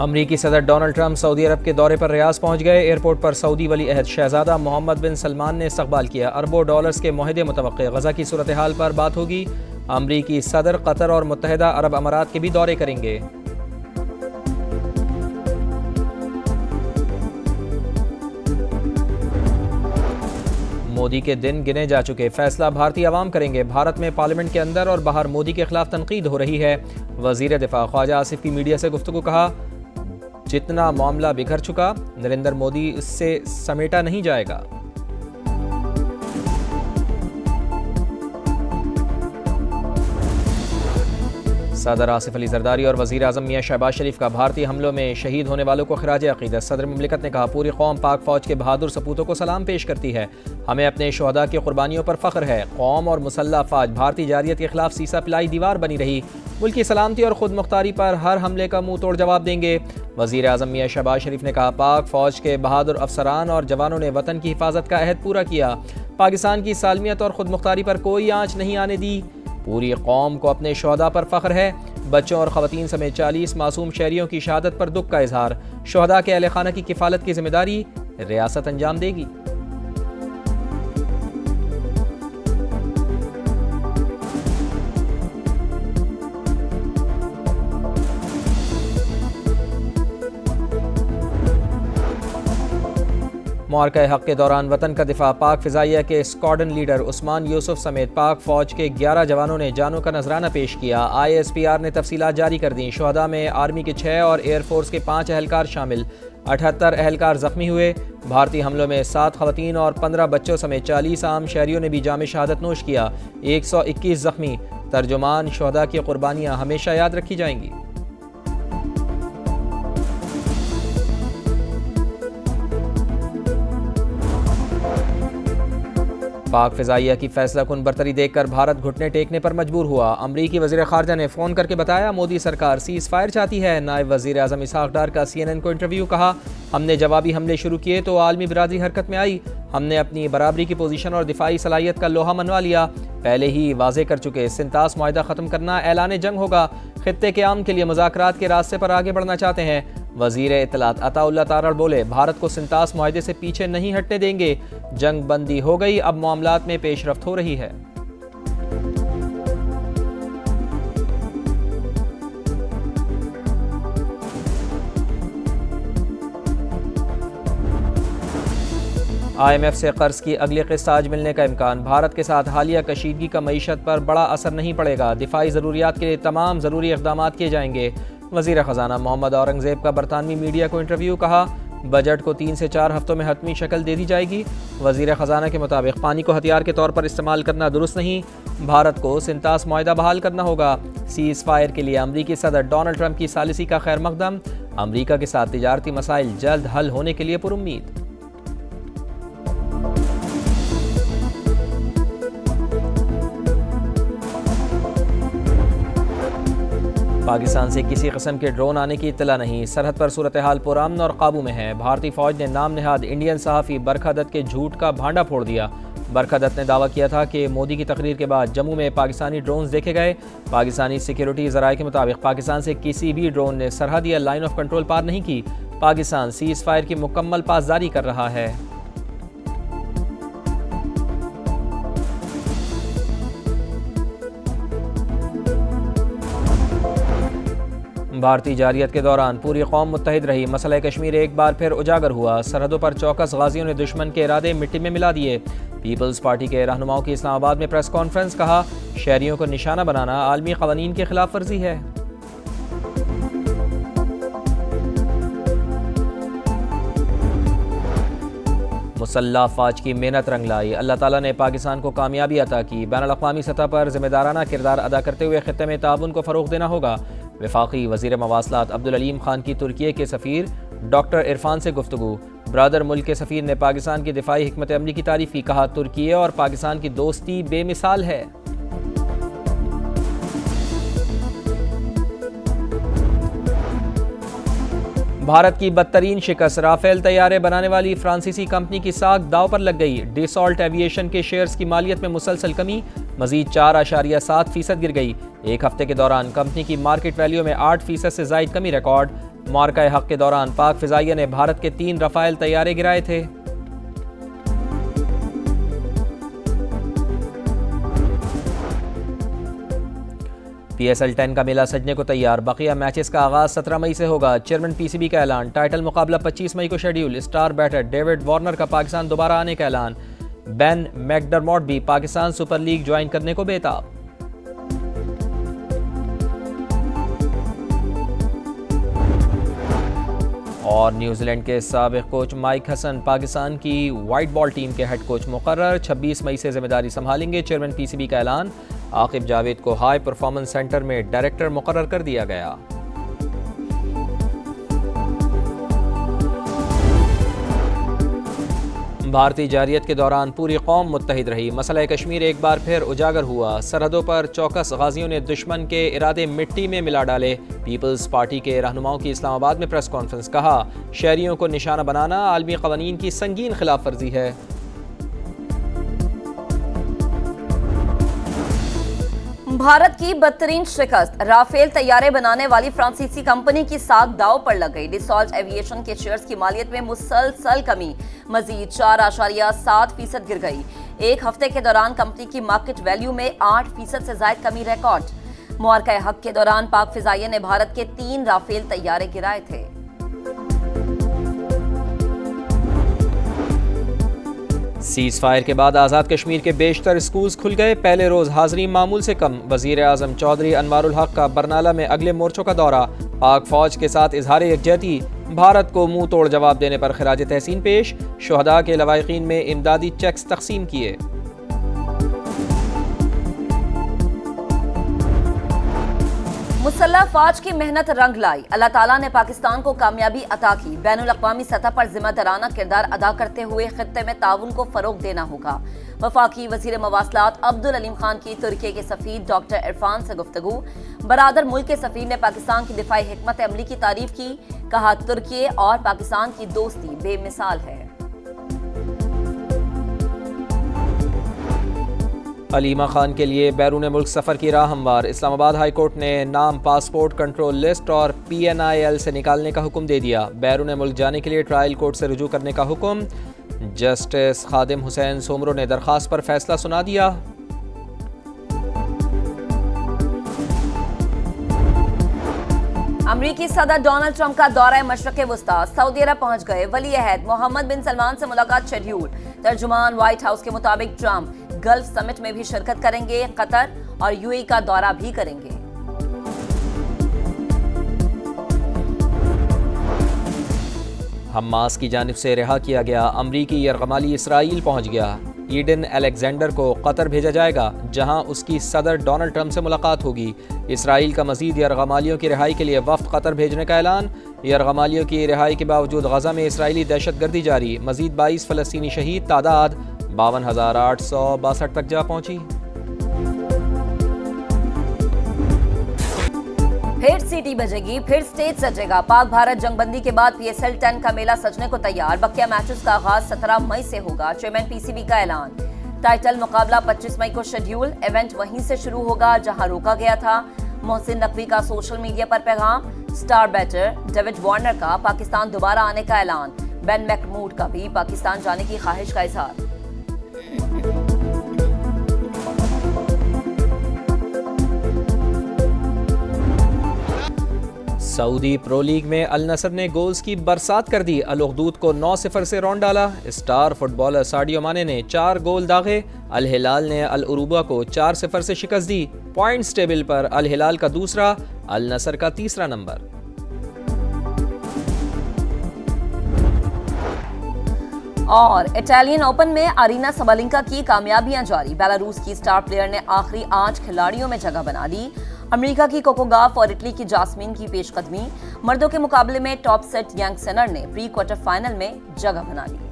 امریکی صدر Donald Trump سعودی عرب کے دورے پر ریاض پہنچ گئے۔ ایئرپورٹ پر سعودی ولی عہد شہزادہ محمد بن سلمان نے استقبال کیا۔ اربوں ڈالرز کے معاہدے متوقع، غزہ کی صورتحال پر بات ہوگی۔ امریکی صدر قطر اور متحدہ عرب امارات کے بھی دورے کریں گے۔ مودی کے دن گنے جا چکے، فیصلہ بھارتی عوام کریں گے۔ بھارت میں پارلیمنٹ کے اندر اور باہر مودی کے خلاف تنقید ہو رہی ہے۔ وزیر دفاع خواجہ آصف کی میڈیا سے گفتگو، کہا جتنا معاملہ بگڑ چکا، نریندر مودی اس سے سمیٹا نہیں جائے گا۔ صدر آصف علی زرداری اور وزیر اعظم میاں شہباز شریف کا بھارتی حملوں میں شہید ہونے والوں کو خراج عقیدت۔ صدر مملکت نے کہا پوری قوم پاک فوج کے بہادر سپوتوں کو سلام پیش کرتی ہے۔ ہمیں اپنے شہداء کی قربانیوں پر فخر ہے۔ قوم اور مسلح افواج بھارتی جارحیت کے خلاف سیسا پلائی دیوار بنی رہی، ملک کی سلامتی اور خود مختاری پر ہر حملے کا منہ توڑ جواب دیں گے۔ وزیر اعظم میاں شہباز شریف نے کہا پاک فوج کے بہادر افسران اور جوانوں نے وطن کی حفاظت کا عہد پورا کیا، پاکستان کی سالمیت اور خود مختاری پر کوئی آنچ نہیں آنے دی۔ پوری قوم کو اپنے شہداء پر فخر ہے۔ بچوں اور خواتین سمیت 40 معصوم شہریوں کی شہادت پر دکھ کا اظہار۔ شہداء کے اہل خانہ کی کفالت کی ذمہ داری ریاست انجام دے گی۔ معرکہ حق کے دوران وطن کا دفاع، پاک فضائیہ کے اسکواڈن لیڈر عثمان یوسف سمیت پاک فوج کے 11 جوانوں نے جانوں کا نذرانہ پیش کیا۔ ISPR نے تفصیلات جاری کر دیں۔ شہداء میں آرمی کے 6 اور ایئر فورس کے 5 اہلکار شامل، 78 اہلکار زخمی ہوئے۔ بھارتی حملوں میں 7 خواتین اور 15 بچوں سمیت 40 عام شہریوں نے بھی جام شہادت نوش کیا، 121 زخمی۔ ترجمان شہداء کی قربانیاں ہمیشہ یاد رکھی جائیں گی۔ پاک فضائیہ کی فیصلہ کن برتری دیکھ کر بھارت گھٹنے ٹیکنے پر مجبور ہوا۔ امریکی وزیر خارجہ نے فون کر کے بتایا مودی سرکار سیز فائر چاہتی ہے۔ نائب وزیر اعظم اسحاق ڈار کا CNN کو انٹرویو، کہا ہم نے جوابی حملے شروع کیے تو عالمی برادری حرکت میں آئی۔ ہم نے اپنی برابری کی پوزیشن اور دفاعی صلاحیت کا لوہا منوا لیا، پہلے ہی واضح کر چکے۔ سنتاس معاہدہ ختم کرنا اعلان جنگ ہوگا۔ خطے کے امن کے لیے مذاکرات کے راستے پر آگے بڑھنا چاہتے ہیں۔ وزیر اطلاعات عطا اللہ تارڑ بولے بھارت کو سنتاس معاہدے سے پیچھے نہیں ہٹنے دیں گے۔ جنگ بندی ہو گئی، اب معاملات میں پیش رفت ہو رہی ہے۔ IMF سے قرض کی اگلی قسط آج ملنے کا امکان۔ بھارت کے ساتھ حالیہ کشیدگی کا معیشت پر بڑا اثر نہیں پڑے گا۔ دفاعی ضروریات کے لیے تمام ضروری اقدامات کیے جائیں گے۔ وزیر خزانہ محمد اورنگزیب کا برطانوی میڈیا کو انٹرویو، کہا بجٹ کو 3 سے 4 ہفتوں میں حتمی شکل دے دی جائے گی۔ وزیر خزانہ کے مطابق پانی کو ہتھیار کے طور پر استعمال کرنا درست نہیں، بھارت کو سنتاس معاہدہ بحال کرنا ہوگا۔ سیز فائر کے لیے امریکی صدر ڈونلڈ ٹرمپ کی ثالثی کا خیر مقدم۔ امریکہ کے ساتھ تجارتی مسائل جلد حل ہونے کے لیے پرامید۔ پاکستان سے کسی قسم کے ڈرون آنے کی اطلاع نہیں، سرحد پر صورتحال پرامن اور قابو میں ہے۔ بھارتی فوج نے نام نہاد انڈین صحافی برکھا دت کے جھوٹ کا بھانڈا پھوڑ دیا۔ برکھا دت نے دعویٰ کیا تھا کہ مودی کی تقریر کے بعد جموں میں پاکستانی ڈرونز دیکھے گئے۔ پاکستانی سیکیورٹی ذرائع کے مطابق پاکستان سے کسی بھی ڈرون نے سرحد یا لائن آف کنٹرول پار نہیں کی۔ پاکستان سیز فائر کی مکمل پاسداری کر رہا ہے۔ بھارتی جارحیت کے دوران پوری قوم متحد رہی، مسئلہ کشمیر ایک بار پھر اجاگر ہوا۔ سرحدوں پر چوکس غازیوں نے دشمن کے ارادے مٹی میں ملا دیے۔ پیپلز پارٹی کے رہنماؤں کی اسلام آباد میں پریس کانفرنس، کہا شہریوں کو نشانہ بنانا عالمی قوانین کی خلاف ورزی ہے۔ مسلح افواج کی محنت رنگ لائی، اللہ تعالیٰ نے پاکستان کو کامیابی عطا کی۔ بین الاقوامی سطح پر ذمہ دارانہ کردار ادا کرتے ہوئے خطے میں تعاون کو فروغ دینا ہوگا۔ وفاقی وزیر مواصلات عبدالعلیم خان کی ترکیے کے سفیر ڈاکٹر عرفان سے گفتگو۔ برادر ملک کے سفیر نے پاکستان کی دفاعی حکمت عملی کی تعریف کی، کہا ترکیے اور پاکستان کی دوستی بے مثال ہے۔ بھارت کی بدترین شکست، رافیل طیارے بنانے والی فرانسیسی کمپنی کی ساکھ داؤ پر لگ گئی۔ ڈیسالٹ ایویشن کے شیئرز کی مالیت میں مسلسل کمی، مزید 4.7% گر گئی۔ ایک ہفتے کے دوران کمپنی کی مارکیٹ ویلیو میں 8% سے زائد کمی ریکارڈ۔ معرکہ حق کے دوران پاک فضائیہ نے بھارت کے 3 رافیل طیارے گرائے تھے۔ پی ایس ایل 10 کا میلہ سجنے کو تیار، بقیہ میچز کا آغاز 17 مئی سے ہوگا۔ چیئرمین پی سی بی کا اعلان، ٹائٹل مقابلہ 25 مئی کو schedule. Star better David Warner کا پاکستان دوبارہ آنے کا اعلان۔ بین میکڈرموٹ بھی پاکستان سپر لیگ جوائن کرنے کو بے تاب۔ اور نیوزی لینڈ کے سابق کوچ مائک ہسن پاکستان کی وائٹ بال ٹیم کے ہیڈ کوچ مقرر، 26 مئی سے ذمہ داری سنبھالیں گے۔ چیئرمین پی سی بی کا اعلان، عاقب جاوید کو ہائی پرفارمنس سینٹر میں ڈائریکٹر مقرر کر دیا گیا۔ بھارتی جارحیت کے دوران پوری قوم متحد رہی، مسئلہ کشمیر ایک بار پھر اجاگر ہوا۔ سرحدوں پر چوکس غازیوں نے دشمن کے ارادے مٹی میں ملا ڈالے۔ پیپلز پارٹی کے رہنماؤں کی اسلام آباد میں پریس کانفرنس، کہا شہریوں کو نشانہ بنانا عالمی قوانین کی سنگین خلاف ورزی ہے۔ بھارت کی بدترین شکست، رافیل طیارے بنانے والی فرانسیسی کمپنی کی ساکھ داؤ پر لگ گئی۔ ڈسالٹ ایویشن کے شیئرز کی مالیت میں مسلسل کمی، مزید 4.7% گر گئی۔ ایک ہفتے کے دوران کمپنی کی مارکیٹ ویلیو میں 8% سے زائد کمی ریکارڈ۔ معرکہ حق کے دوران پاک فضائیہ نے بھارت کے 3 رافیل طیارے گرائے تھے۔ سیز فائر کے بعد آزاد کشمیر کے بیشتر اسکولز کھل گئے، پہلے روز حاضرین معمول سے کم۔ وزیر اعظم چودھری انوار الحق کا برنالہ میں اگلے مورچوں کا دورہ، پاک فوج کے ساتھ اظہار یکجہتی، بھارت کو منہ توڑ جواب دینے پر خراج تحسین پیش، شہداء کے لواحقین میں امدادی چیکس تقسیم کیے۔ مسلح فوج کی محنت رنگ لائی، اللہ تعالیٰ نے پاکستان کو کامیابی عطا کی۔ بین الاقوامی سطح پر ذمہ دارانہ کردار ادا کرتے ہوئے خطے میں تعاون کو فروغ دینا ہوگا۔ وفاقی وزیر مواصلات عبدالعلیم خان کی ترکی کے سفیر ڈاکٹر عرفان سے گفتگو، برادر ملک کے سفیر نے پاکستان کی دفاعی حکمت عملی کی تعریف کی، کہا ترکی اور پاکستان کی دوستی بے مثال ہے۔ علیمہ خان کے لیے بیرون ملک سفر کی راہ ہموار، اسلام آباد ہائی کورٹ نے نام پاسپورٹ کنٹرول لسٹ اور PNIL سے نکالنے کا حکم دے دیا۔ بیرون ملک جانے کے لیے ٹرائل کورٹ سے رجوع کرنے کا حکم، جسٹس خادم حسین سومرو نے درخواست پر فیصلہ سنا دیا۔ امریکی صدر ڈونلڈ ٹرمپ کا دورہ مشرق وسطیٰ، سعودی عرب پہنچ گئے۔ ولی عہد محمد بن سلمان سے ملاقات شیڈیول۔ ترجمان وائٹ ہاؤس کے مطابق ٹرمپ گلف سمٹ میں بھی شرکت کریں گے، قطر اور UAE کا دورہ بھی کریں گے۔ حماس کی جانب سے رہا کیا گیا امریکی یرغمالی اسرائیل پہنچ گیا۔ ایڈن الیگزینڈر کو قطر بھیجا جائے گا، جہاں اس کی صدر ڈونلڈ ٹرمپ سے ملاقات ہوگی۔ اسرائیل کا مزید یرغمالیوں کی رہائی کے لیے وفد قطر بھیجنے کا اعلان۔ یرغمالیوں کی رہائی کے باوجود غزہ میں اسرائیلی دہشت گردی جاری، مزید 22 فلسطینی شہید، تعداد 52,862 تک جا پہنچی۔ پھر سیٹی بجے گی، پھر سٹیج سجے گا۔ پاک بھارت جنگ بندی کے بعد PSL 10 کا میلہ سجنے کو تیار، بقیہ میچز کا آغاز 17 مئی سے ہوگا۔ چیئرمین PCB کا اعلان، ٹائٹل مقابلہ 25 مئی کو شیڈیول، ایونٹ وہیں سے شروع ہوگا جہاں روکا گیا تھا۔ محسن نقوی کا سوشل میڈیا پر پیغام، سٹار بیٹر ڈیوڈ وارنر کا پاکستان دوبارہ آنے کا اعلان، بین میکڈرموٹ کا بھی پاکستان جانے کی خواہش کا اظہار۔ سعودی پرو لیگ میں النصر نے گولز کی برسات کر دی، الاخدود کو 9-0 سے رون ڈالا۔ اسٹار فٹ بالر ساڈیو مانے نے 4 گول داغے، الہلال نے العروبہ کو 4-0 سے شکست دی۔ پوائنٹس ٹیبل پر الہلال کا دوسرا، النصر کا تیسرا نمبر۔ اور اٹالین اوپن میں ارینا سبالنکا کی کامیابیاں جاری، بیلاروس کی سٹار پلیئر نے آخری 8 کھلاڑیوں میں جگہ بنا لی۔ امریکہ کی کوکو گاف اور اٹلی کی جاسمین کی پیش قدمی، مردوں کے مقابلے میں ٹاپ سیٹ ینگ سنر نے پری کوارٹر فائنل میں جگہ بنا لی۔